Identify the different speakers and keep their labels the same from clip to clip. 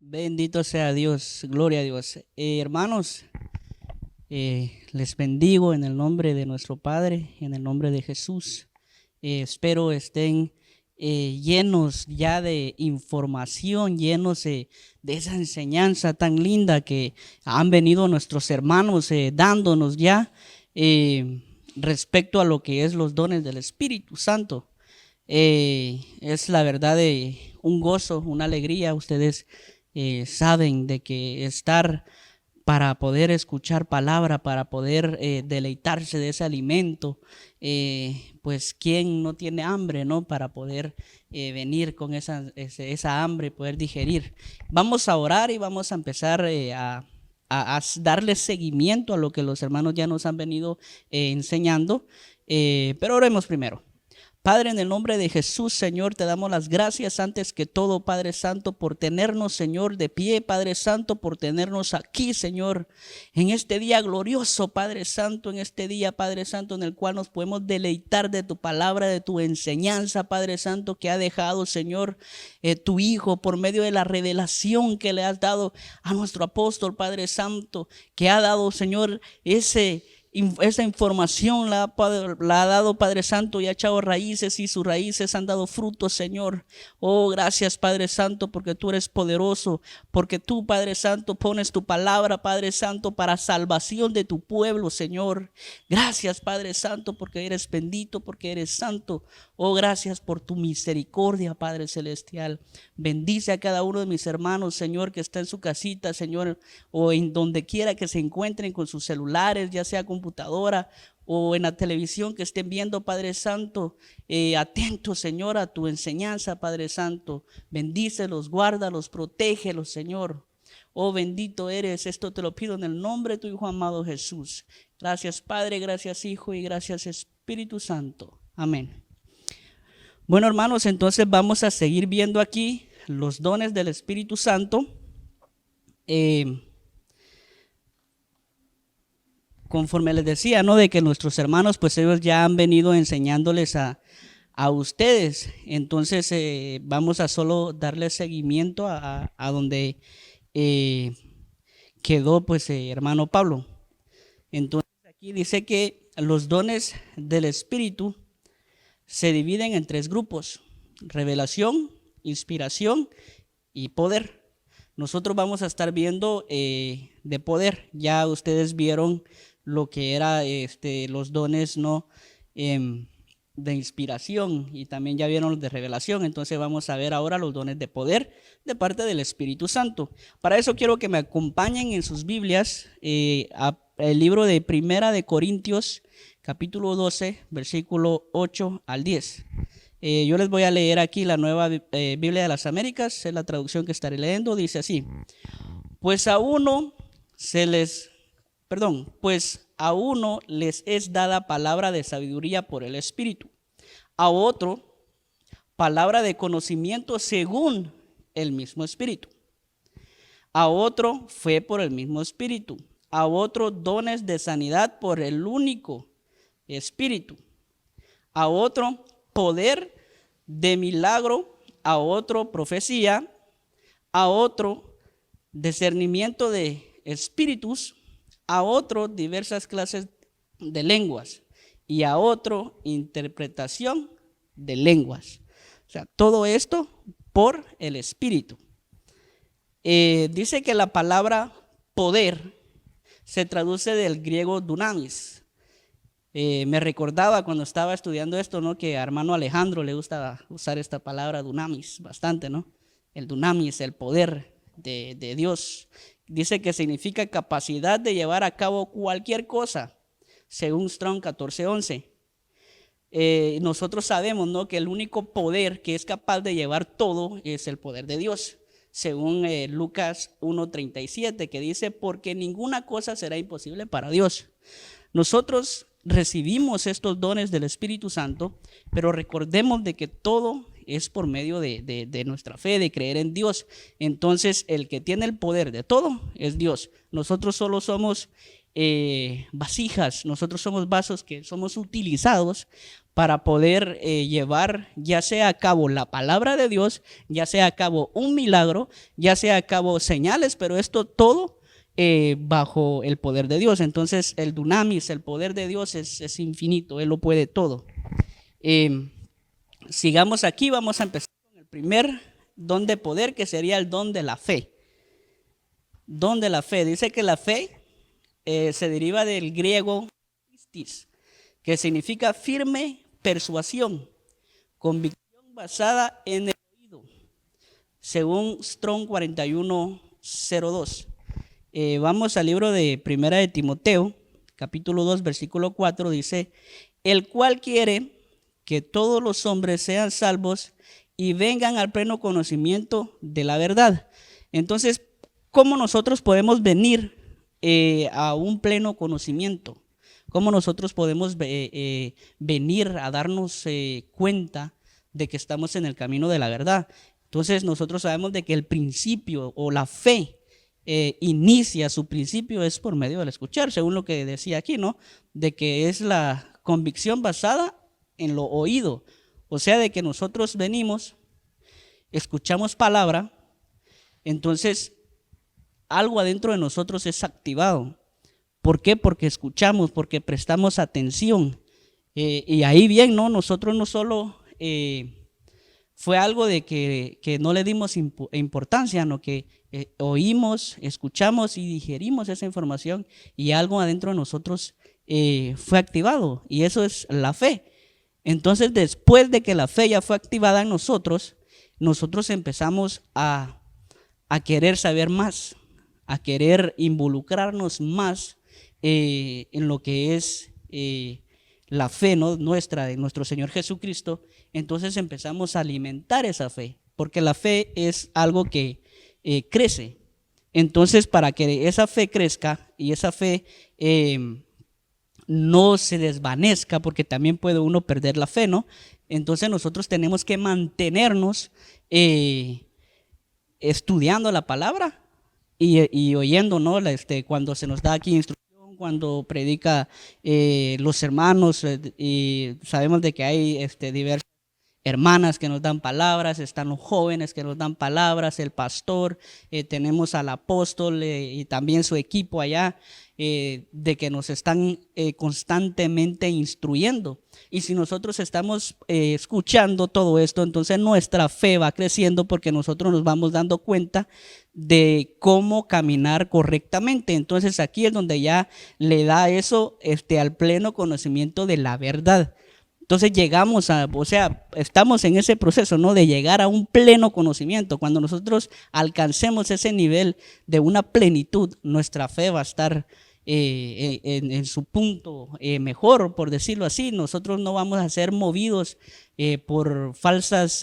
Speaker 1: Bendito sea Dios, gloria a Dios. Hermanos, les bendigo en el nombre de nuestro Padre, en el nombre de Jesús. Espero estén llenos ya de información, llenos de esa enseñanza tan linda que han venido nuestros hermanos dándonos ya respecto a lo que es los dones del Espíritu Santo. Es la verdad de un gozo, una alegría. Ustedes saben de que estar para poder escuchar palabra, para poder deleitarse de ese alimento, pues quién no tiene hambre, ¿no? Para poder venir con esa hambre, poder digerir. Vamos a orar y vamos a empezar a darle seguimiento a lo que los hermanos ya nos han venido enseñando, pero oremos primero. Padre, en el nombre de Jesús, Señor, te damos las gracias antes que todo, Padre Santo, por tenernos, Señor, de pie, Padre Santo, por tenernos aquí, Señor, en este día glorioso, Padre Santo, en este día, Padre Santo, en el cual nos podemos deleitar de tu palabra, de tu enseñanza, Padre Santo, que ha dejado, Señor, tu Hijo, por medio de la revelación que le has dado a nuestro apóstol, Padre Santo, que ha dado, Señor, esa información la ha dado Padre Santo y ha echado raíces y sus raíces han dado frutos, Señor. Oh, gracias, Padre Santo, porque tú eres poderoso, porque tú, Padre Santo, pones tu palabra, Padre Santo, para salvación de tu pueblo, Señor. Gracias, Padre Santo, porque eres bendito, porque eres santo. Oh, gracias por tu misericordia, Padre Celestial. Bendice a cada uno de mis hermanos, Señor, que está en su casita, Señor, o en donde quiera que se encuentren con sus celulares, ya sea computadora o en la televisión que estén viendo, Padre Santo, atentos, Señor, a tu enseñanza, Padre Santo. Bendícelos, guárdalos, protégelos, Señor. Oh, bendito eres. Esto te lo pido en el nombre de tu Hijo amado Jesús. Gracias, Padre, gracias, Hijo, y gracias, Espíritu Santo. Amén. Bueno, hermanos, entonces vamos a seguir viendo aquí los dones del Espíritu Santo. Conforme les decía, ¿no? De que nuestros hermanos, pues ellos ya han venido enseñándoles a ustedes. Entonces vamos a solo darle seguimiento a donde quedó, pues, hermano Pablo. Entonces aquí dice que los dones del Espíritu se dividen en tres grupos: revelación, inspiración y poder. Nosotros vamos a estar viendo de poder. Ya ustedes vieron lo que era los dones, ¿no? De inspiración, y también ya vieron los de revelación. Entonces vamos a ver ahora los dones de poder de parte del Espíritu Santo. Para eso quiero que me acompañen en sus Biblias el libro de Primera de Corintios, capítulo 12, versículo 8 al 10. Yo les voy a leer aquí la Nueva Biblia de las Américas, es la traducción que estaré leyendo. Dice así: pues a uno les es dada palabra de sabiduría por el Espíritu, a otro palabra de conocimiento según el mismo Espíritu, a otro fe por el mismo Espíritu, a otro dones de sanidad por el único Espíritu, a otro poder de milagro, a otro profecía, a otro discernimiento de espíritus, a otro diversas clases de lenguas y a otro interpretación de lenguas. O sea, todo esto por el Espíritu. Dice que la palabra poder se traduce del griego dunamis. Me recordaba cuando estaba estudiando esto, ¿no? Que a hermano Alejandro le gusta usar esta palabra dunamis bastante, ¿no? El dunamis, el poder de Dios. Dice que significa capacidad de llevar a cabo cualquier cosa, según Strong 14:11. Nosotros sabemos, ¿no? Que el único poder que es capaz de llevar todo es el poder de Dios, según Lucas 1:37, que dice: porque ninguna cosa será imposible para Dios. Nosotros recibimos estos dones del Espíritu Santo, pero recordemos de que todo es por medio de nuestra fe, de creer en Dios. Entonces el que tiene el poder de todo es Dios. Nosotros solo somos vasijas, nosotros somos vasos que somos utilizados para poder llevar ya sea a cabo la palabra de Dios, ya sea a cabo un milagro, ya sea a cabo señales, pero esto todo bajo el poder de Dios. Entonces el dunamis, el poder de Dios es infinito, Él lo puede todo. Sigamos aquí, vamos a empezar con el primer don de poder, que sería el don de la fe. Don de la fe, dice que la fe se deriva del griego pistis, que significa firme persuasión, convicción basada en el oído, según Strong 4102. Vamos al libro de Primera de Timoteo, capítulo 2, versículo 4, dice, el cual quiere que todos los hombres sean salvos y vengan al pleno conocimiento de la verdad. Entonces, ¿cómo nosotros podemos venir a un pleno conocimiento? ¿Cómo nosotros podemos venir a darnos cuenta de que estamos en el camino de la verdad? Entonces nosotros sabemos de que el principio o la fe inicia, su principio es por medio del escuchar, según lo que decía aquí, ¿no? De que es la convicción basada en lo oído. O sea, de que nosotros venimos, escuchamos palabra, entonces algo adentro de nosotros es activado. ¿Por qué? Porque escuchamos, porque prestamos atención. Y ahí bien, ¿no? Nosotros no solo fue algo de que no le dimos importancia, sino que oímos, escuchamos y digerimos esa información y algo adentro de nosotros fue activado. Y eso es la fe. Entonces, después de que la fe ya fue activada en nosotros, nosotros empezamos a querer saber más, a querer involucrarnos más en lo que es la fe, ¿no? Nuestra, de nuestro Señor Jesucristo. Entonces empezamos a alimentar esa fe, porque la fe es algo que crece. Entonces, para que esa fe crezca y esa fe no se desvanezca, porque también puede uno perder la fe, ¿no? Entonces nosotros tenemos que mantenernos estudiando la palabra y oyendo, ¿no? Cuando se nos da aquí instrucción, cuando predica los hermanos, y sabemos de que hay diversas hermanas que nos dan palabras, están los jóvenes que nos dan palabras, el pastor, tenemos al apóstol y también su equipo allá, de que nos están constantemente instruyendo. Y si nosotros estamos escuchando todo esto, entonces nuestra fe va creciendo, porque nosotros nos vamos dando cuenta de cómo caminar correctamente. Entonces aquí es donde ya le da eso al pleno conocimiento de la verdad. Entonces llegamos estamos en ese proceso, ¿no? De llegar a un pleno conocimiento. Cuando nosotros alcancemos ese nivel de una plenitud, nuestra fe va a estar en su punto mejor, por decirlo así. Nosotros no vamos a ser movidos por falsas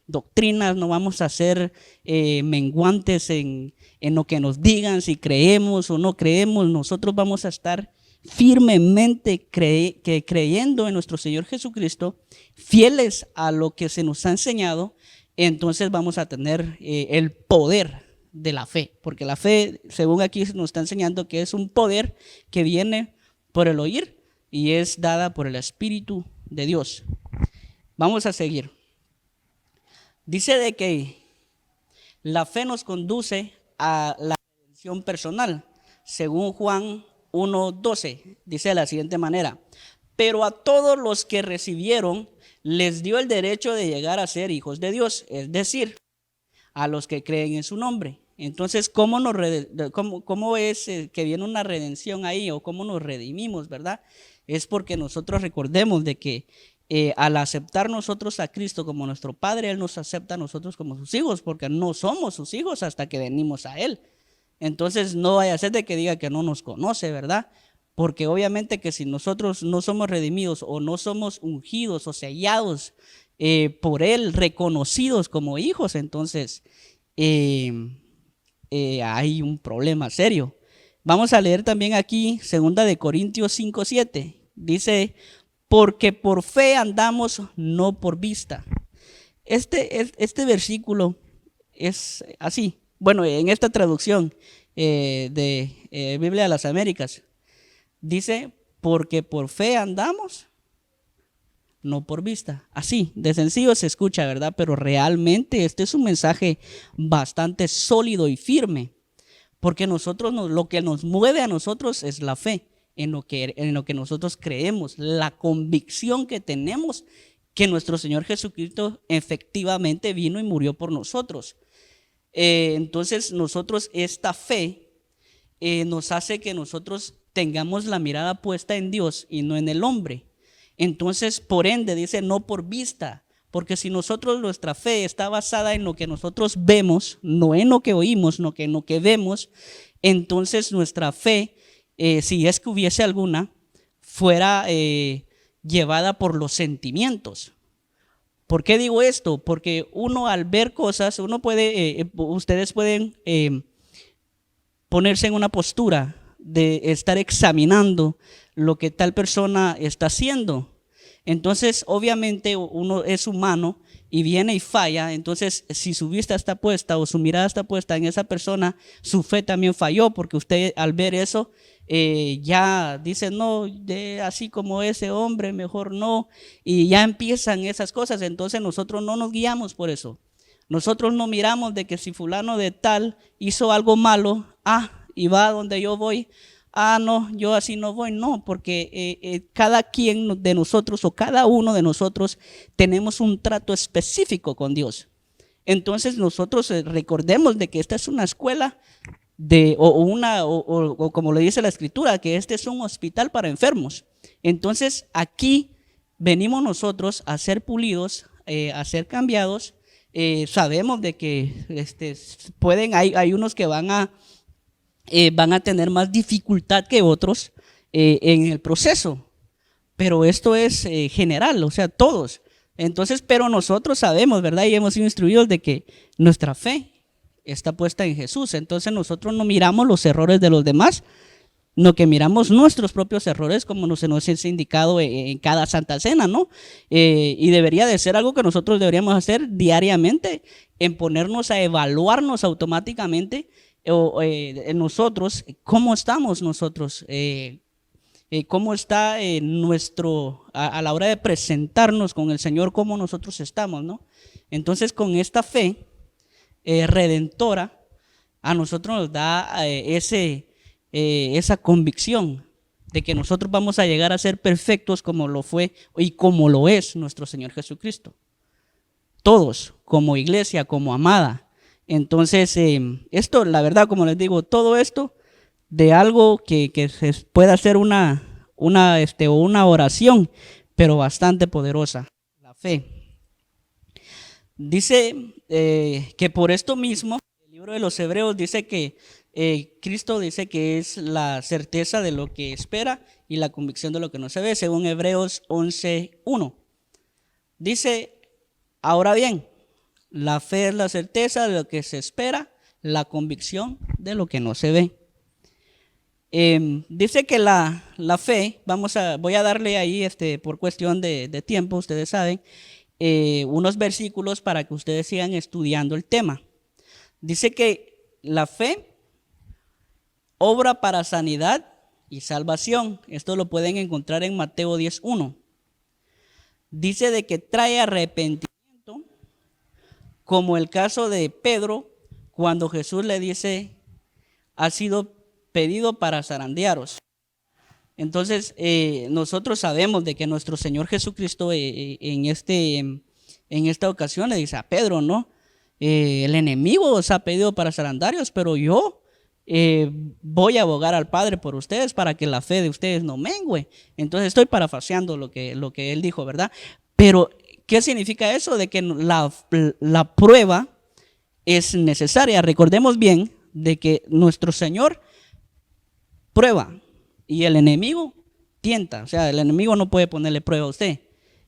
Speaker 1: doctrinas, no vamos a ser menguantes en lo que nos digan, si creemos o no creemos. Nosotros vamos a estar firmemente creyendo en nuestro Señor Jesucristo, fieles a lo que se nos ha enseñado. Entonces vamos a tener el poder de la fe, porque la fe, según aquí nos está enseñando, que es un poder que viene por el oír y es dada por el Espíritu de Dios. Vamos a seguir. Dice de que la fe nos conduce a la redención personal, según Juan 1:12, dice de la siguiente manera: pero a todos los que recibieron les dio el derecho de llegar a ser hijos de Dios, es decir, a los que creen en su nombre. Entonces, ¿cómo es que viene una redención ahí, o cómo nos redimimos, verdad? Es porque nosotros recordemos de que al aceptar nosotros a Cristo como nuestro Padre, Él nos acepta a nosotros como sus hijos, porque no somos sus hijos hasta que venimos a Él. Entonces no vaya a ser de que diga que no nos conoce, ¿verdad? Porque obviamente que si nosotros no somos redimidos o no somos ungidos o sellados por Él, reconocidos como hijos, entonces hay un problema serio. Vamos a leer también aquí 2 de Corintios 5:7. Dice: porque por fe andamos, no por vista. Este versículo es así. Bueno, en esta traducción de Biblia de las Américas, dice: porque por fe andamos, no por vista. Así, de sencillo se escucha, ¿verdad? Pero realmente este es un mensaje bastante sólido y firme, porque lo que nos mueve a nosotros es la fe en lo que nosotros creemos, la convicción que tenemos que nuestro Señor Jesucristo efectivamente vino y murió por nosotros. Entonces nosotros, esta fe nos hace que nosotros tengamos la mirada puesta en Dios y no en el hombre. Entonces, por ende, dice no por vista, porque si nuestra fe está basada en lo que nosotros vemos, no en lo que oímos, no en lo que vemos, entonces nuestra fe, si es que hubiese alguna, fuera llevada por los sentimientos. ¿Por qué digo esto? Porque uno al ver cosas, ustedes pueden ponerse en una postura de estar examinando lo que tal persona está haciendo. Entonces, obviamente, uno es humano y viene y falla. Entonces, si su vista está puesta o su mirada está puesta en esa persona, su fe también falló, porque usted al ver eso ya dice, no, así como ese hombre, mejor no. Y ya empiezan esas cosas. Entonces, nosotros no nos guiamos por eso. Nosotros no miramos de que si fulano de tal hizo algo malo, y va a donde yo voy, no, yo así no voy. No, porque cada quien de nosotros o cada uno de nosotros tenemos un trato específico con Dios. Entonces nosotros recordemos de que esta es una escuela o como le dice la escritura, que este es un hospital para enfermos. Entonces aquí venimos nosotros a ser pulidos, a ser cambiados. Sabemos de que hay unos que van a tener más dificultad que otros en el proceso, pero esto es general, o sea, todos. Entonces, pero nosotros sabemos, ¿verdad? Y hemos sido instruidos de que nuestra fe está puesta en Jesús. Entonces nosotros no miramos los errores de los demás, no, que miramos nuestros propios errores, como nos es indicado en cada Santa Cena, ¿no? Y debería de ser algo que nosotros deberíamos hacer diariamente, en ponernos a evaluarnos automáticamente en nosotros, cómo estamos nosotros, cómo está a la hora de presentarnos con el Señor, cómo nosotros estamos, ¿no? Entonces, con esta fe redentora, a nosotros nos da esa convicción de que nosotros vamos a llegar a ser perfectos como lo fue y como lo es nuestro Señor Jesucristo. Todos, como iglesia, como amada. Entonces, esto, la verdad, como les digo, todo esto de algo que se pueda hacer una oración, pero bastante poderosa, la fe. Dice que por esto mismo, el libro de los Hebreos dice que Cristo dice que es la certeza de lo que espera y la convicción de lo que no se ve, según Hebreos 11:1. Dice, ahora bien, la fe es la certeza de lo que se espera, la convicción de lo que no se ve. Dice que la fe, voy a darle ahí por cuestión de tiempo, ustedes saben, unos versículos para que ustedes sigan estudiando el tema. Dice que la fe obra para sanidad y salvación. Esto lo pueden encontrar en Mateo 10:1. Dice de que trae arrepentimiento, como el caso de Pedro, cuando Jesús le dice, ha sido pedido para zarandearos. Entonces, nosotros sabemos de que nuestro Señor Jesucristo en esta ocasión le dice a Pedro, ¿no? El enemigo os ha pedido para zarandearos, pero yo voy a abogar al Padre por ustedes para que la fe de ustedes no mengüe. Entonces estoy parafraseando lo que él dijo, ¿verdad? Pero ¿qué significa eso? De que la prueba es necesaria. Recordemos bien de que nuestro Señor prueba y el enemigo tienta. O sea, el enemigo no puede ponerle prueba a usted.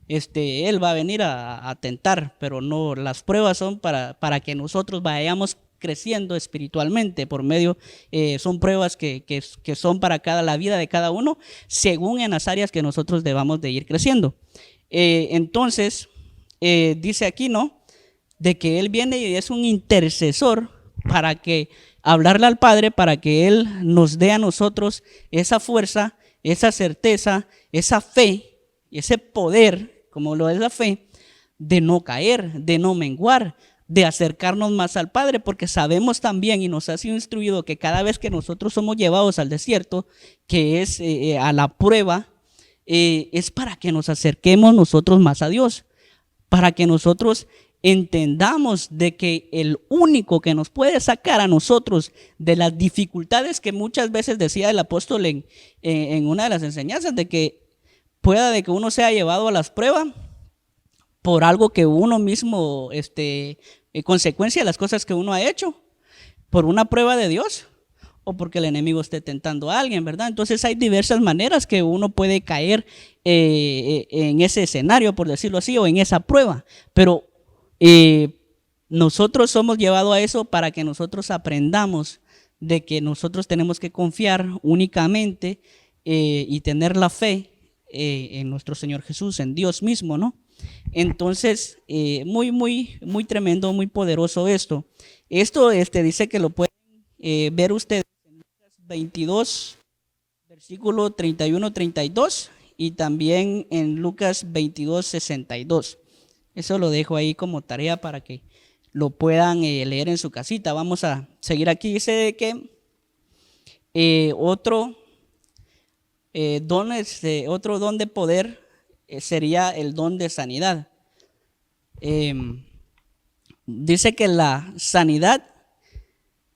Speaker 1: Él va a venir a tentar, pero no, las pruebas son para que nosotros vayamos creciendo espiritualmente por medio, son pruebas que son para la vida de cada uno, según en las áreas que nosotros debamos de ir creciendo. Entonces, dice aquí, ¿no? De que Él viene y es un intercesor para que hablarle al Padre, para que Él nos dé a nosotros esa fuerza, esa certeza, esa fe, ese poder, como lo es la fe, de no caer, de no menguar, de acercarnos más al Padre, porque sabemos también y nos ha sido instruido que cada vez que nosotros somos llevados al desierto, que es a la prueba, es para que nos acerquemos nosotros más a Dios, para que nosotros entendamos de que el único que nos puede sacar a nosotros de las dificultades que muchas veces decía el apóstol en una de las enseñanzas, de que pueda de que uno sea llevado a las pruebas por algo que uno mismo, consecuencia de las cosas que uno ha hecho, por una prueba de Dios o porque el enemigo esté tentando a alguien, ¿verdad? Entonces hay diversas maneras que uno puede caer en ese escenario, por decirlo así, o en esa prueba, pero nosotros somos llevados a eso para que nosotros aprendamos de que nosotros tenemos que confiar únicamente y tener la fe en nuestro Señor Jesús, en Dios mismo, ¿no? Entonces, muy tremendo, muy poderoso esto. Esto dice que lo pueden ver ustedes en Lucas 22, versículo 31-32 y también en Lucas 22, 62. Eso lo dejo ahí como tarea para que lo puedan leer en su casita. Vamos a seguir aquí. Dice que otro don de poder sería el don de sanidad. Dice que la sanidad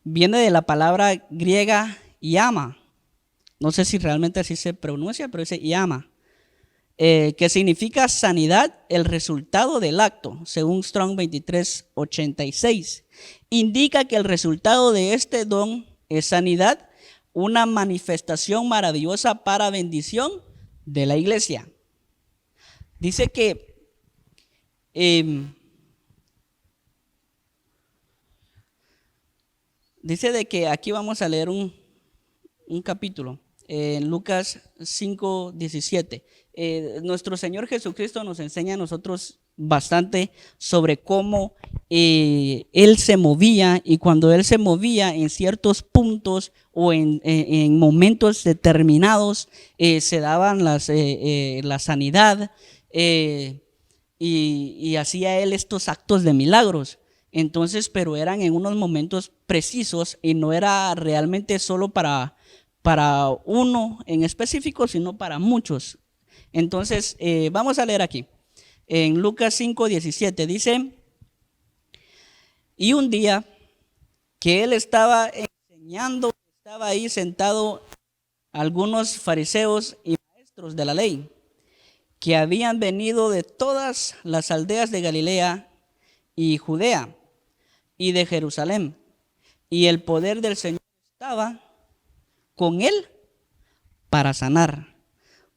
Speaker 1: viene de la palabra griega yama. No sé si realmente así se pronuncia, pero dice yama. Que significa sanidad, el resultado del acto, según Strong 2386. Indica que el resultado de este don es sanidad, una manifestación maravillosa para bendición de la iglesia. Dice que dice de que aquí vamos a leer un capítulo en Lucas 5:17. Nuestro Señor Jesucristo nos enseña a nosotros bastante sobre cómo Él se movía, y cuando Él se movía en ciertos puntos o en momentos determinados se daban la sanidad y hacía Él estos actos de milagros. Entonces, pero eran en unos momentos precisos y no era realmente solo para uno en específico, sino para muchos. Entonces, vamos a leer aquí. En Lucas 5:17 dice: y un día que él estaba enseñando, estaba ahí sentado algunos fariseos y maestros de la ley, que habían venido de todas las aldeas de Galilea y Judea y de Jerusalén, y el poder del Señor estaba con él para sanar.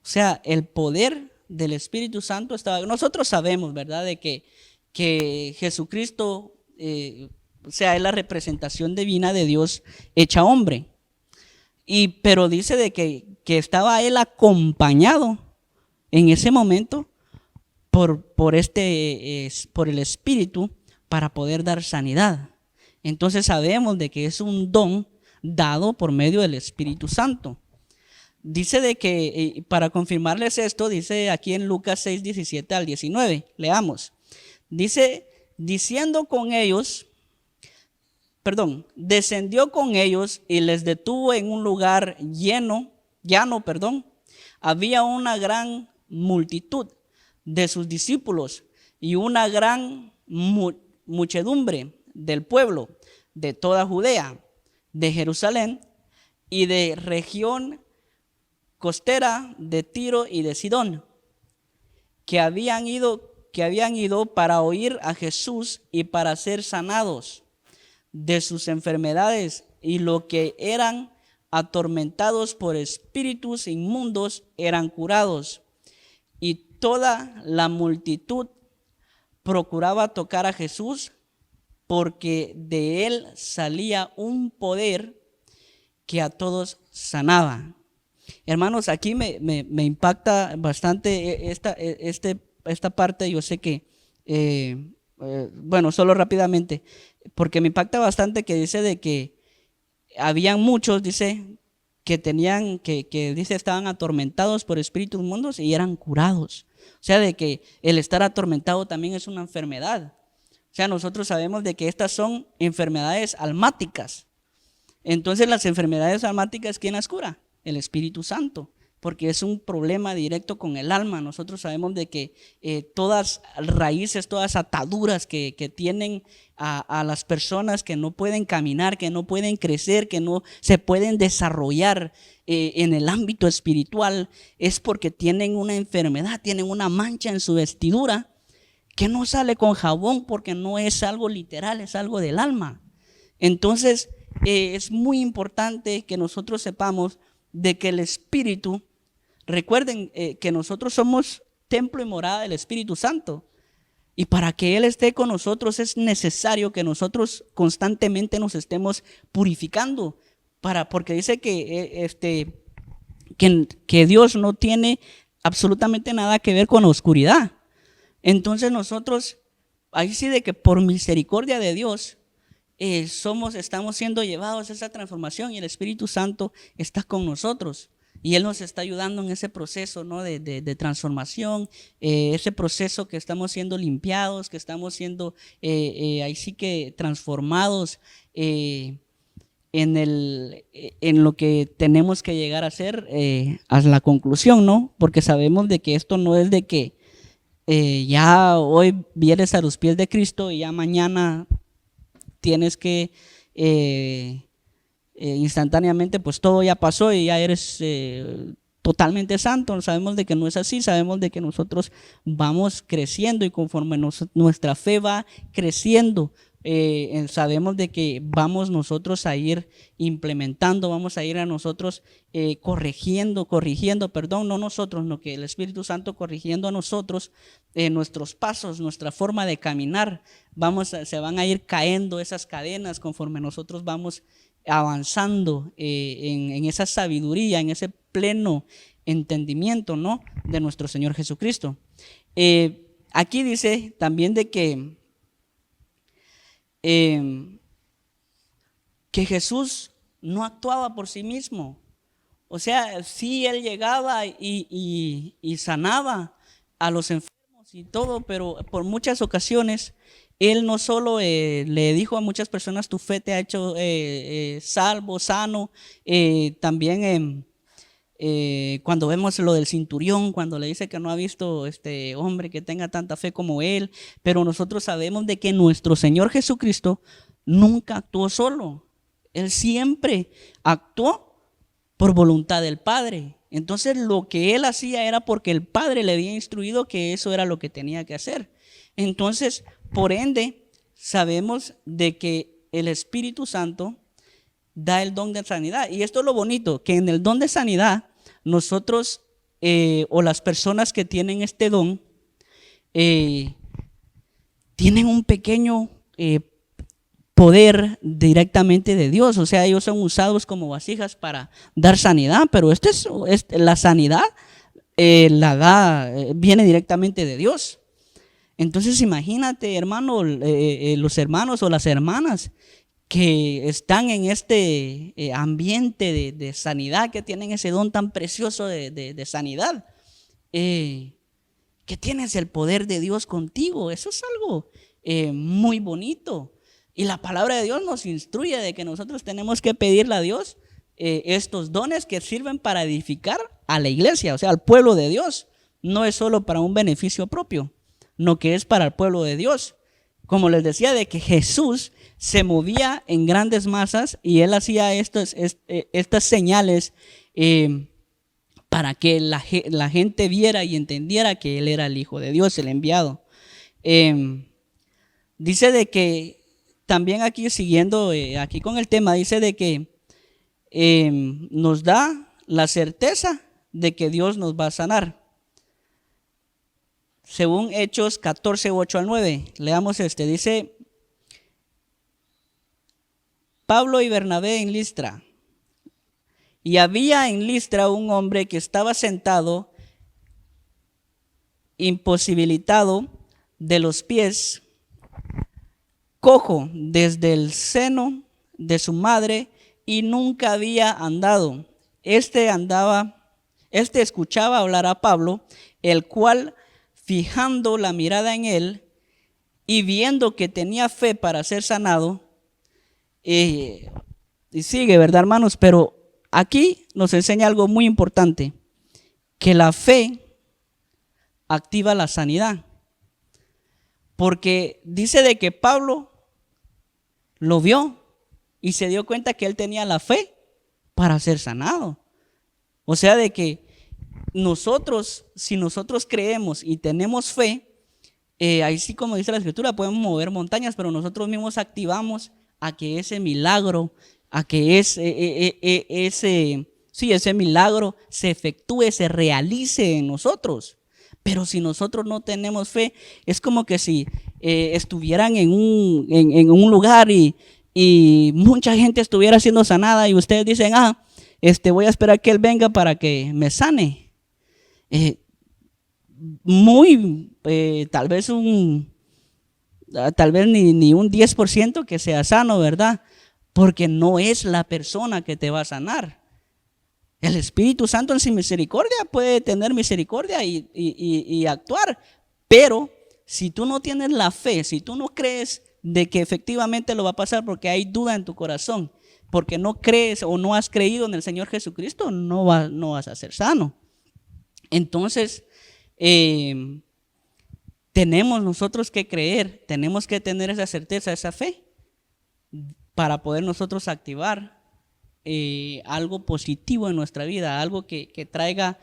Speaker 1: O sea, el poder del Espíritu Santo estaba. Nosotros sabemos, ¿verdad?, de que Jesucristo, o sea, es la representación divina de Dios hecha hombre. Pero dice de que estaba él acompañado en ese momento por el Espíritu para poder dar sanidad. Entonces sabemos de que es un don dado por medio del Espíritu Santo. Dice de que, para confirmarles esto, dice aquí en Lucas 6:17-19, leamos. Dice, descendió con ellos y les detuvo en un lugar llano. Había una gran multitud de sus discípulos y una gran muchedumbre del pueblo de toda Judea, de Jerusalén y de región costera de Tiro y de Sidón, que habían ido para oír a Jesús y para ser sanados de sus enfermedades, y lo que eran atormentados por espíritus inmundos eran curados. Y toda la multitud procuraba tocar a Jesús, porque de él salía un poder que a todos sanaba. Hermanos, aquí me impacta bastante esta parte. Yo sé que, bueno, solo rápidamente, porque me impacta bastante que dice de que habían muchos, dice, que dice estaban atormentados por espíritus inmundos y eran curados. O sea, de que el estar atormentado también es una enfermedad. O sea, nosotros sabemos de que estas son enfermedades almáticas. Entonces las enfermedades almáticas, ¿quién las cura? El Espíritu Santo, porque es un problema directo con el alma. Nosotros sabemos de que todas raíces, todas ataduras que tienen a las personas que no pueden caminar, que no pueden crecer, que no se pueden desarrollar en el ámbito espiritual, es porque tienen una enfermedad, tienen una mancha en su vestidura que no sale con jabón, porque no es algo literal, es algo del alma. Entonces es muy importante que nosotros sepamos de que el Espíritu, recuerden que nosotros somos templo y morada del Espíritu Santo, y para que Él esté con nosotros es necesario que nosotros constantemente nos estemos purificando, porque dice que Dios no tiene absolutamente nada que ver con la oscuridad. Entonces nosotros, ahí sí de que por misericordia de Dios, estamos siendo llevados a esa transformación, y el Espíritu Santo está con nosotros y Él nos está ayudando en ese proceso, ¿no? de transformación, ese proceso que estamos siendo limpiados, que estamos siendo ahí sí que transformados en lo que tenemos que llegar a ser, a la conclusión, ¿no? Porque sabemos de que esto no es de que ya hoy vienes a los pies de Cristo y ya mañana tienes que instantáneamente, pues todo ya pasó y ya eres totalmente santo. Sabemos de que no es así, sabemos de que nosotros vamos creciendo, y conforme nuestra fe va creciendo, sabemos de que vamos nosotros a ir implementando, vamos a ir a nosotros corrigiendo, no nosotros, no, que el Espíritu Santo corrigiendo a nosotros nuestros pasos, nuestra forma de caminar. Se van a ir caendo esas cadenas conforme nosotros vamos avanzando en esa sabiduría, en ese pleno entendimiento, ¿no? de nuestro Señor Jesucristo. Aquí dice también de que Jesús no actuaba por sí mismo. O sea, sí, Él llegaba y sanaba a los enfermos y todo, pero por muchas ocasiones Él no solo le dijo a muchas personas: tu fe te ha hecho salvo, sano. También cuando vemos lo del centurión, cuando le dice que no ha visto hombre que tenga tanta fe como Él, pero nosotros sabemos de que nuestro Señor Jesucristo nunca actuó solo. Él siempre actuó por voluntad del Padre. Entonces lo que Él hacía era porque el Padre le había instruido que eso era lo que tenía que hacer. Entonces, por ende, sabemos de que el Espíritu Santo da el don de sanidad. Y esto es lo bonito, que en el don de sanidad, nosotros o las personas que tienen este don tienen un pequeño poder directamente de Dios. O sea, ellos son usados como vasijas para dar sanidad, pero la sanidad viene directamente de Dios. Entonces imagínate, hermano, los hermanos o las hermanas que están en este ambiente de sanidad, que tienen ese don tan precioso de sanidad, que tienes el poder de Dios contigo. Eso es algo muy bonito. Y la palabra de Dios nos instruye de que nosotros tenemos que pedirle a Dios estos dones que sirven para edificar a la iglesia, o sea, al pueblo de Dios. No es solo para un beneficio propio, no, que es para el pueblo de Dios. Como les decía, de que Jesús se movía en grandes masas y Él hacía estas señales para que la gente viera y entendiera que Él era el Hijo de Dios, el enviado. Dice de que también aquí, siguiendo aquí con el tema, dice de que nos da la certeza de que Dios nos va a sanar. Según Hechos 14, 8 al 9, leamos dice: Pablo y Bernabé en Listra. Y había en Listra un hombre que estaba sentado, imposibilitado de los pies, cojo desde el seno de su madre, y nunca había andado. Escuchaba hablar a Pablo, el cual fijando la mirada en él y viendo que tenía fe para ser sanado, y sigue, ¿verdad, hermanos? Pero aquí nos enseña algo muy importante, que la fe activa la sanidad. Porque dice de que Pablo lo vio y se dio cuenta que él tenía la fe para ser sanado. O sea, de que nosotros, si nosotros creemos y tenemos fe, ahí sí, como dice la escritura, podemos mover montañas, pero nosotros mismos activamos a que ese milagro, a que ese milagro se efectúe, se realice en nosotros. Pero si nosotros no tenemos fe, es como que si estuvieran en un lugar y mucha gente estuviera siendo sanada y ustedes dicen, voy a esperar que él venga para que me sane. Tal vez ni un 10% que sea sano, ¿verdad? Porque no es la persona que te va a sanar. El Espíritu Santo en su misericordia puede tener misericordia y actuar, pero si tú no tienes la fe, si tú no crees de que efectivamente lo va a pasar porque hay duda en tu corazón, porque no crees o no has creído en el Señor Jesucristo, no vas a ser sano. Entonces, tenemos nosotros que creer, tenemos que tener esa certeza, esa fe, para poder nosotros activar algo positivo en nuestra vida, algo que traiga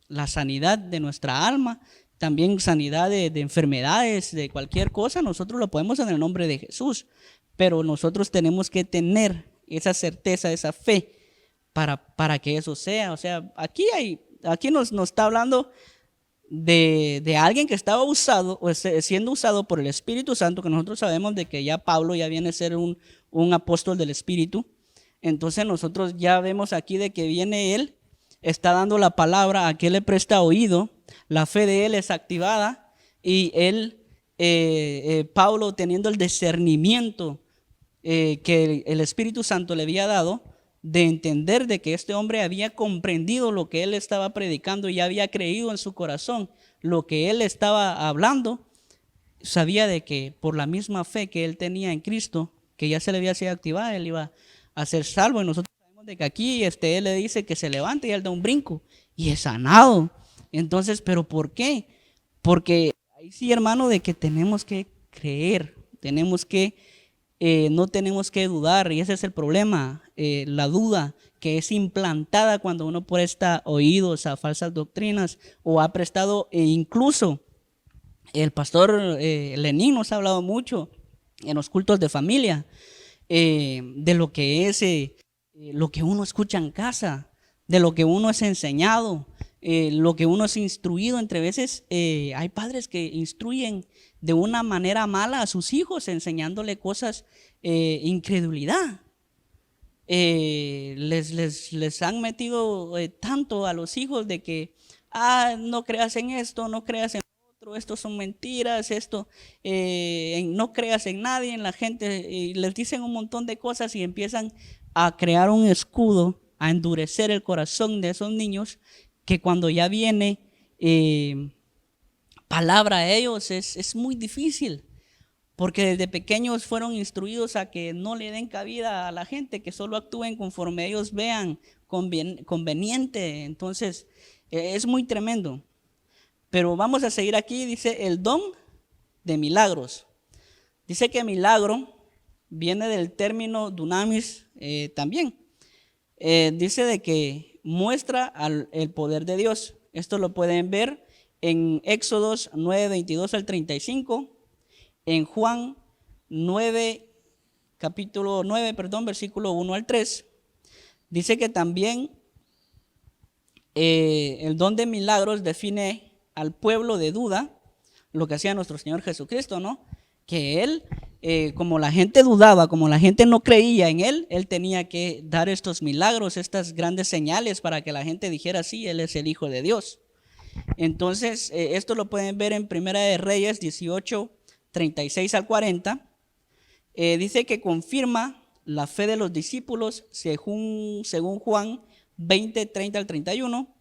Speaker 1: la sanidad de nuestra alma, también sanidad de enfermedades, de cualquier cosa. Nosotros lo podemos en el nombre de Jesús, pero nosotros tenemos que tener esa certeza, esa fe para que eso sea. O sea, aquí nos está hablando de alguien que estaba usado o siendo usado por el Espíritu Santo, que nosotros sabemos de que ya Pablo ya viene a ser un apóstol del Espíritu. Entonces nosotros ya vemos aquí de que viene él, está dando la palabra, a quien le presta oído, la fe de él es activada y él, Pablo, teniendo el discernimiento que el Espíritu Santo le había dado, de entender de que este hombre había comprendido lo que él estaba predicando y había creído en su corazón lo que él estaba hablando, sabía de que por la misma fe que él tenía en Cristo, que ya se le había sido activada, él iba a ser salvo. Y nosotros sabemos de que aquí él le dice que se levante y él da un brinco y es sanado. Entonces, ¿pero por qué? Porque ahí sí, hermano, de que tenemos que creer, no tenemos que dudar, y ese es el problema, la duda que es implantada cuando uno presta oídos a falsas doctrinas o ha prestado, incluso el pastor Lenín nos ha hablado mucho en los cultos de familia, de lo que es lo que uno escucha en casa, de lo que uno es enseñado, lo que uno es instruido. Entre veces hay padres que instruyen de una manera mala a sus hijos, enseñándole cosas, incredulidad. Les han metido tanto a los hijos de que no creas en esto, no creas en otro, esto son mentiras, no creas en nadie, en la gente, y les dicen un montón de cosas y empiezan a crear un escudo, a endurecer el corazón de esos niños, que cuando ya viene palabra a ellos es muy difícil, porque desde pequeños fueron instruidos a que no le den cabida a la gente, que solo actúen conforme ellos vean conveniente. Entonces es muy tremendo. Pero vamos a seguir aquí. Dice el don de milagros. Dice que milagro viene del término dunamis también. Dice de que muestra el poder de Dios. Esto lo pueden ver en Éxodos 9, 22 al 35, en Juan 9, capítulo 9, versículo 1 al 3. Dice que también el don de milagros define al pueblo de duda, lo que hacía nuestro Señor Jesucristo, ¿no? Que él, como la gente dudaba, como la gente no creía en él, él tenía que dar estos milagros, estas grandes señales para que la gente dijera, sí, él es el Hijo de Dios. Entonces, esto lo pueden ver en Primera de Reyes 18, 36 al 40. Dice que confirma la fe de los discípulos, según Juan 20, 30 al 31.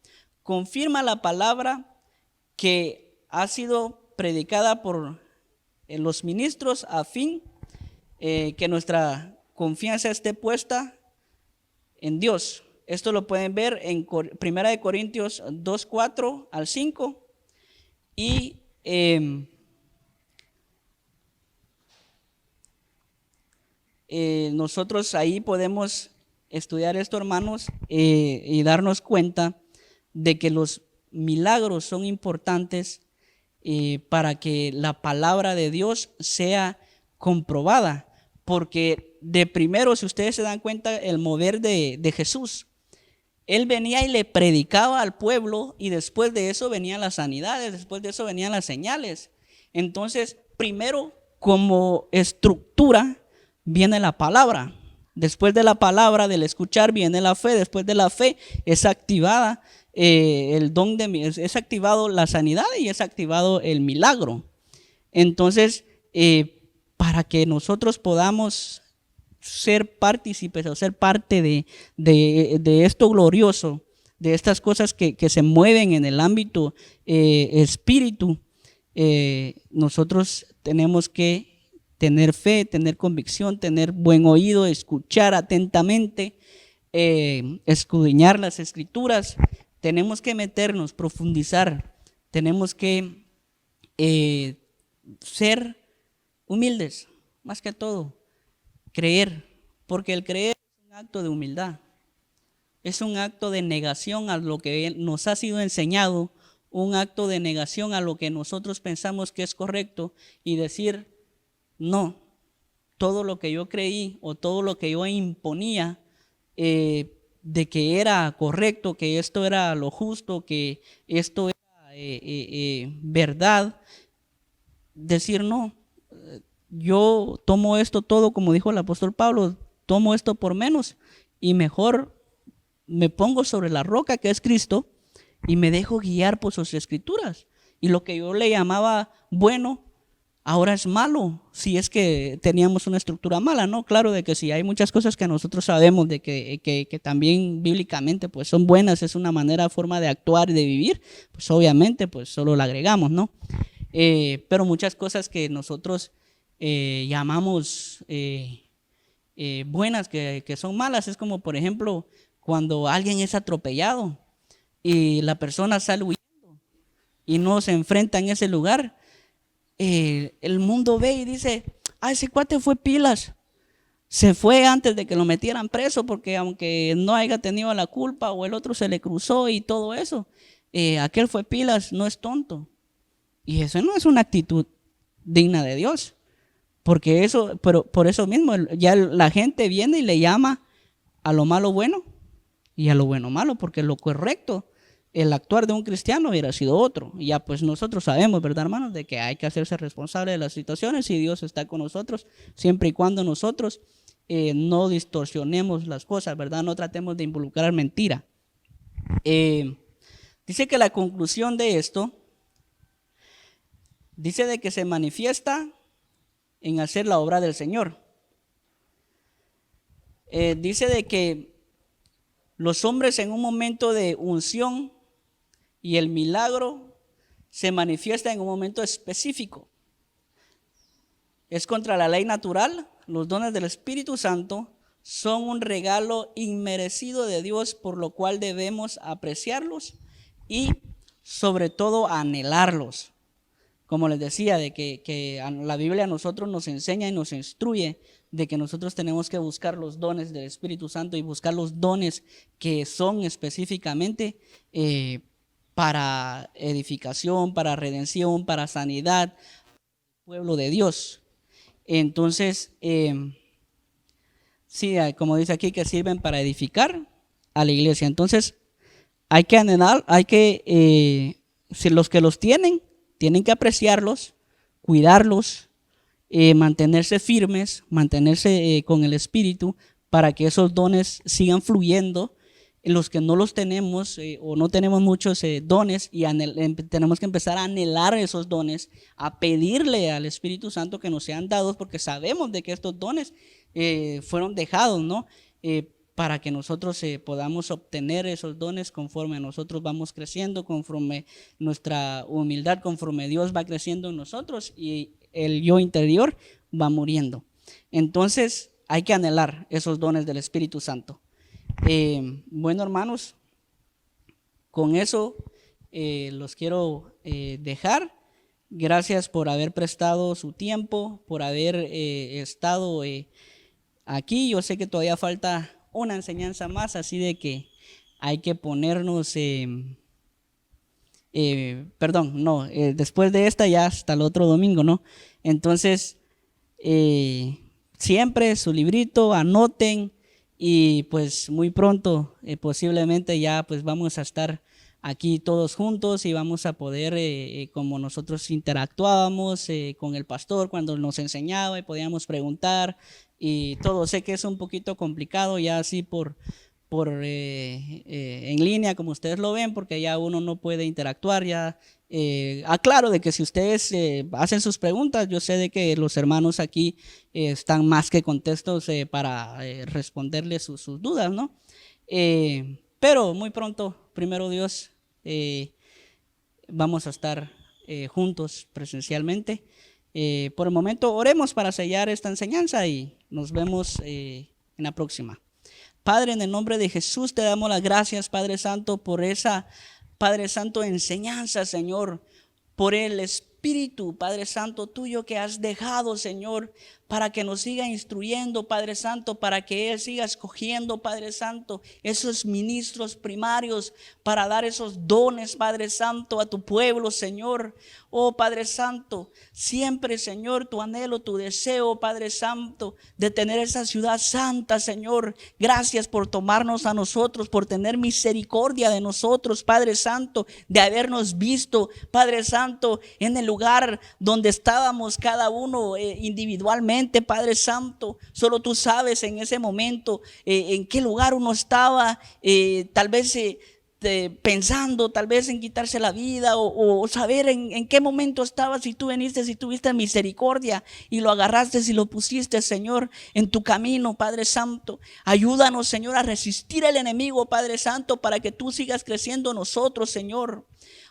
Speaker 1: Confirma la palabra que ha sido predicada por los ministros a fin que nuestra confianza esté puesta en Dios. Esto lo pueden ver en 1 Corintios 2, 4 al 5 y nosotros ahí podemos estudiar esto, hermanos, y darnos cuenta de que los milagros son importantes para que la palabra de Dios sea comprobada, porque de primero, si ustedes se dan cuenta, el mover de Jesús, Él venía y le predicaba al pueblo y después de eso venían las sanidades, después de eso venían las señales. Entonces, primero como estructura viene la palabra. Después de la palabra, del escuchar, viene la fe. Después de la fe es activada el don es activado la sanidad y es activado el milagro. Entonces, para que nosotros podamos ser partícipes o ser parte de esto glorioso, de estas cosas que se mueven en el ámbito espíritu, nosotros tenemos que tener fe, tener convicción, tener buen oído, escuchar atentamente, escudriñar las escrituras. Tenemos que meternos, profundizar, tenemos que ser humildes, más que todo, creer, porque el creer es un acto de humildad, es un acto de negación a lo que nos ha sido enseñado, un acto de negación a lo que nosotros pensamos que es correcto y decir, no, todo lo que yo creí o todo lo que yo imponía de que era correcto, que esto era lo justo, que esto era verdad, decir no, yo tomo esto todo, como dijo el apóstol Pablo, tomo esto por menos y mejor me pongo sobre la roca que es Cristo y me dejo guiar por sus escrituras. Y lo que yo le llamaba bueno, ahora es malo, si es que teníamos una estructura mala, ¿no? Claro de que sí, hay muchas cosas que nosotros sabemos de que también bíblicamente pues son buenas, es una manera, forma de actuar y de vivir, pues obviamente pues solo la agregamos, ¿no? Pero muchas cosas que nosotros llamamos buenas, que son malas, es como por ejemplo cuando alguien es atropellado y la persona sale huyendo y no se enfrenta en ese lugar, el mundo ve y dice, ese cuate fue pilas, se fue antes de que lo metieran preso porque aunque no haya tenido la culpa o el otro se le cruzó y todo eso, aquel fue pilas, no es tonto. Y eso no es una actitud digna de Dios, porque eso, pero por eso mismo ya la gente viene y le llama a lo malo bueno y a lo bueno malo, porque lo correcto, el actuar de un cristiano hubiera sido otro. Y ya pues nosotros sabemos, ¿verdad, hermanos?, de que hay que hacerse responsable de las situaciones y Dios está con nosotros siempre y cuando nosotros no distorsionemos las cosas, ¿verdad? No tratemos de involucrar mentira. Dice que la conclusión de esto, dice de que se manifiesta en hacer la obra del Señor. Dice de que los hombres en un momento de unción y el milagro se manifiesta en un momento específico. Es contra la ley natural. Los dones del Espíritu Santo son un regalo inmerecido de Dios, por lo cual debemos apreciarlos y sobre todo anhelarlos. Como les decía, de que la Biblia a nosotros nos enseña y nos instruye de que nosotros tenemos que buscar los dones del Espíritu Santo y buscar los dones que son específicamente para edificación, para redención, para sanidad, pueblo de Dios. Entonces, sí, como dice aquí, que sirven para edificar a la iglesia. Entonces, hay que anhelar, si los que los tienen que apreciarlos, cuidarlos, mantenerse firmes, mantenerse con el Espíritu para que esos dones sigan fluyendo. Los que no los tenemos o no tenemos muchos dones y tenemos que empezar a anhelar esos dones, a pedirle al Espíritu Santo que nos sean dados, porque sabemos de que estos dones fueron dejados, ¿no? para que nosotros podamos obtener esos dones conforme nosotros vamos creciendo, conforme nuestra humildad, conforme Dios va creciendo en nosotros y el yo interior va muriendo. Entonces hay que anhelar esos dones del Espíritu Santo. Bueno, hermanos, con eso los quiero dejar. Gracias por haber prestado su tiempo, por haber estado aquí. Yo sé que todavía falta una enseñanza más, así de que hay que ponernos, después de esta ya hasta el otro domingo, ¿no? Entonces, siempre su librito, anoten y pues muy pronto posiblemente ya pues vamos a estar aquí todos juntos y vamos a poder, como nosotros interactuábamos con el pastor cuando nos enseñaba y podíamos preguntar y todo. Sé que es un poquito complicado ya así por en línea, como ustedes lo ven, porque ya uno no puede interactuar. Ya aclaro de que si ustedes hacen sus preguntas, yo sé de que los hermanos aquí están más que contestos para responderles sus dudas, ¿no? Pero muy pronto, primero Dios, vamos a estar juntos presencialmente. Por el momento oremos para sellar esta enseñanza y nos vemos en la próxima. Padre, en el nombre de Jesús te damos las gracias, Padre Santo, por esa, Padre Santo, enseñanza, Señor, por el Espíritu, Padre Santo, tuyo que has dejado, Señor, para que nos siga instruyendo, Padre Santo, para que Él siga escogiendo, Padre Santo, esos ministros primarios para dar esos dones, Padre Santo, a tu pueblo, Señor. Oh, Padre Santo, siempre, Señor, tu anhelo, tu deseo, Padre Santo, de tener esa ciudad santa, Señor. Gracias por tomarnos a nosotros, por tener misericordia de nosotros, Padre Santo, de habernos visto, Padre Santo, en el lugar donde estábamos cada uno individualmente. Padre Santo, solo tú sabes en ese momento en qué lugar uno estaba, tal vez pensando, tal vez en quitarse la vida o saber en qué momento estabas. Si tú viniste, si tuviste misericordia y lo agarraste y lo pusiste, Señor, en tu camino, Padre Santo. Ayúdanos, Señor, a resistir al enemigo, Padre Santo, para que tú sigas creciendo en nosotros, Señor.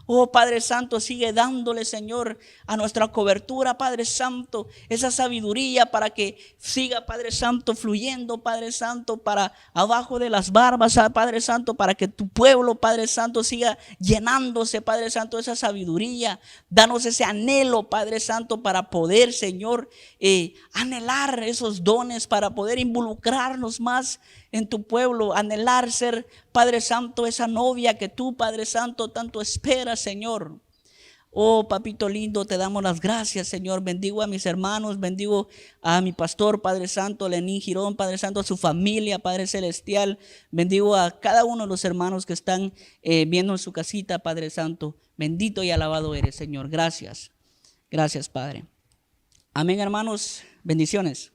Speaker 1: Oh, Padre Santo, sigue dándole, Señor, a nuestra cobertura, Padre Santo, esa sabiduría para que siga, Padre Santo, fluyendo, Padre Santo, para abajo de las barbas, Padre Santo, para que tu pueblo, Padre Santo, siga llenándose, Padre Santo, de esa sabiduría. Danos ese anhelo, Padre Santo, para poder, Señor, anhelar esos dones, para poder involucrarnos más en tu pueblo, anhelar ser, Padre Santo, esa novia que tú, Padre Santo, tanto esperas, Señor. Oh, papito lindo, te damos las gracias, Señor. Bendigo a mis hermanos, bendigo a mi pastor, Padre Santo, Lenín Girón, Padre Santo, a su familia, Padre Celestial. Bendigo a cada uno de los hermanos que están viendo en su casita, Padre Santo. Bendito y alabado eres, Señor. Gracias. Gracias, Padre. Amén, hermanos. Bendiciones.